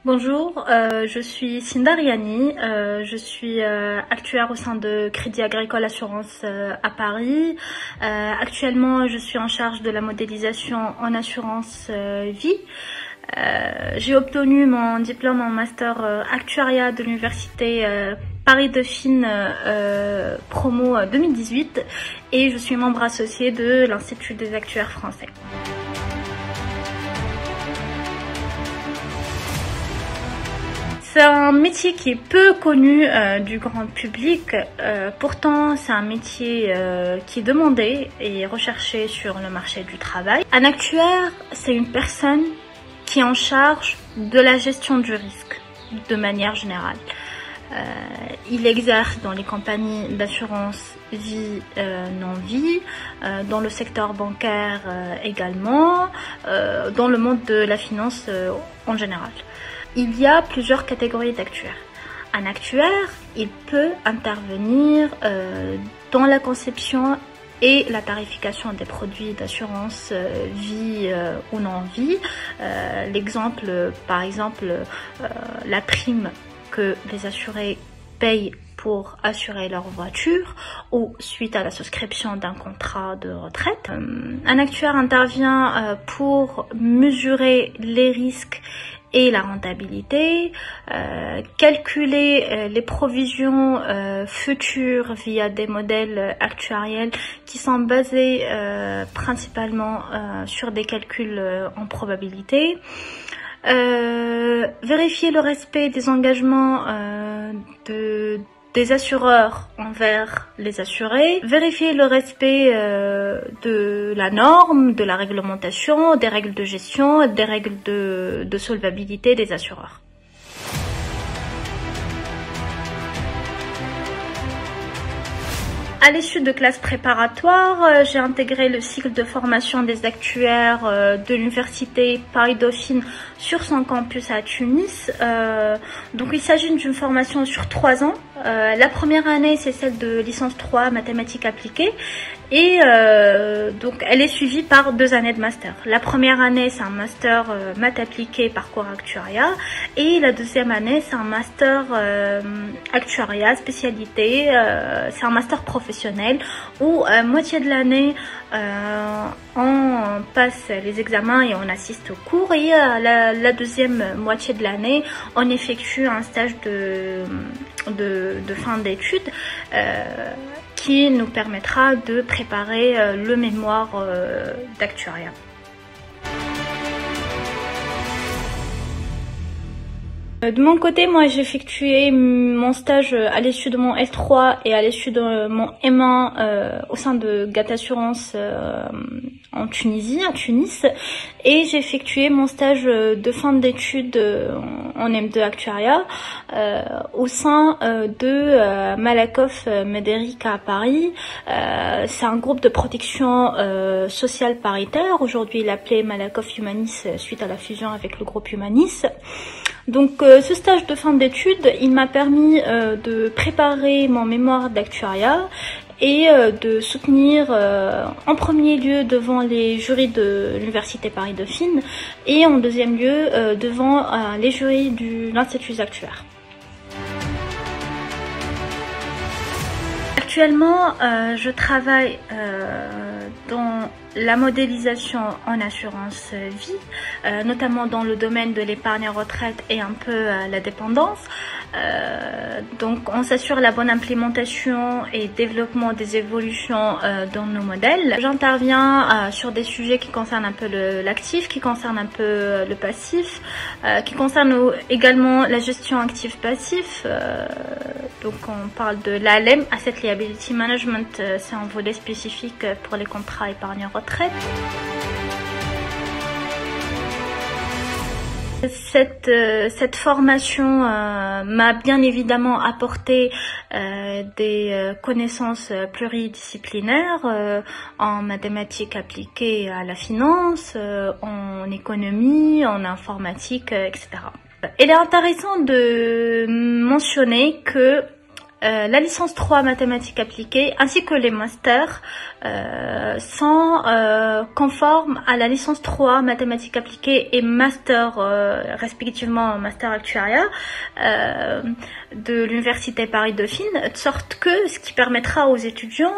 Bonjour, je suis Cinda Riani, je suis actuaire au sein de Crédit Agricole Assurance à Paris. Actuellement, je suis en charge de la modélisation en assurance vie. J'ai obtenu mon diplôme en master actuariat de l'université Paris-Dauphine promo 2018 et je suis membre associé de l'Institut des actuaires français. C'est un métier qui est peu connu du grand public, pourtant c'est un métier qui est demandé et recherché sur le marché du travail. Un actuaire, c'est une personne qui est en charge de la gestion du risque de manière générale. Il exerce dans les compagnies d'assurance vie, non-vie, dans le secteur bancaire également, dans le monde de la finance en général. Il y a plusieurs catégories d'actuaires. Un actuaire, il peut intervenir dans la conception et la tarification des produits d'assurance vie ou non-vie. L'exemple, par exemple, la prime que les assurés payent pour assurer leur voiture ou suite à la souscription d'un contrat de retraite. Un actuaire intervient pour mesurer les risques et la rentabilité, calculer les provisions futures via des modèles actuariels qui sont basés principalement sur des calculs en probabilité, vérifier le respect des engagements des assureurs envers les assurés, vérifier le respect de la norme, de la réglementation, des règles de gestion, des règles de solvabilité des assureurs. À l'issue de classes préparatoires, j'ai intégré le cycle de formation des actuaires de l'université Paris-Dauphine sur son campus à Tunis. Donc il s'agit d'une formation sur 3 ans. La première année, c'est celle de licence 3 mathématiques appliquées et donc elle est suivie par 2 années de master. La première année, c'est un master maths appliquées parcours actuariat et la deuxième année, c'est un master actuariat spécialité, c'est un master professionnel où moitié de l'année on passe les examens et on assiste aux cours et la deuxième moitié de l'année on effectue un stage de fin d'études qui nous permettra de préparer le mémoire d'actuariat. De mon côté, moi j'ai effectué mon stage à l'issue de mon S3 et à l'issue de mon M1 au sein de GAT Assurance en Tunisie, à Tunis, et j'ai effectué mon stage de fin d'études en M2 Actuariat au sein de Malakoff Médéric à Paris. C'est un groupe de protection sociale paritaire. Aujourd'hui, il est appelé Malakoff Humanis suite à la fusion avec le groupe Humanis. Donc ce stage de fin d'études, il m'a permis de préparer mon mémoire d'actuariat et de soutenir en premier lieu devant les jurys de l'université Paris-Dauphine et en deuxième lieu devant les jurys de l'Institut des actuaires. Actuellement, je travaille dans la modélisation en assurance vie, notamment dans le domaine de l'épargne retraite et un peu la dépendance. Donc on s'assure la bonne implémentation et développement des évolutions dans nos modèles. J'interviens sur des sujets qui concernent un peu l'actif, qui concernent un peu le passif, qui concernent également la gestion actif-passif. Donc on parle de l'ALM, Asset Liability Management, c'est un volet spécifique pour les contrats épargne retraite. Cette formation m'a bien évidemment apporté des connaissances pluridisciplinaires en mathématiques appliquées à la finance, en économie, en informatique, etc. Il est intéressant de mentionner que la licence 3 mathématiques appliquées ainsi que les masters sont conformes à la licence 3 mathématiques appliquées et master respectivement master actuariat de l'université Paris-Dauphine, de sorte que ce qui permettra aux étudiants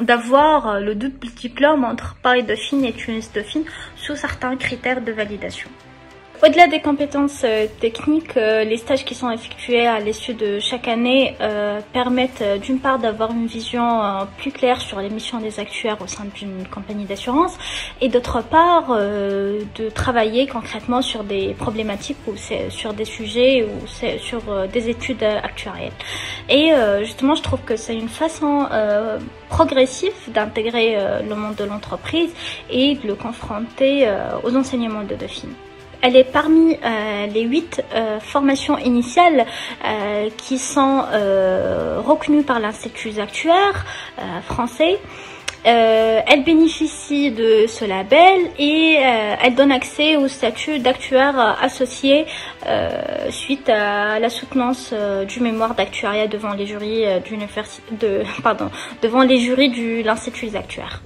d'avoir le double diplôme entre Paris-Dauphine et Tunis-Dauphine sous certains critères de validation. Au-delà des compétences techniques, les stages qui sont effectués à l'issue de chaque année permettent d'une part d'avoir une vision plus claire sur les missions des actuaires au sein d'une compagnie d'assurance et d'autre part de travailler concrètement sur des problématiques ou sur des sujets ou sur des études actuarielles. Et justement, je trouve que c'est une façon progressive d'intégrer le monde de l'entreprise et de le confronter aux enseignements de Dauphine. Elle est parmi les 8 formations initiales qui sont reconnues par l'Institut actuaire français. Elle bénéficie de ce label et elle donne accès au statut d'actuaire associé suite à la soutenance du mémoire d'actuariat devant les jurys devant les jurys de l'Institut actuaire.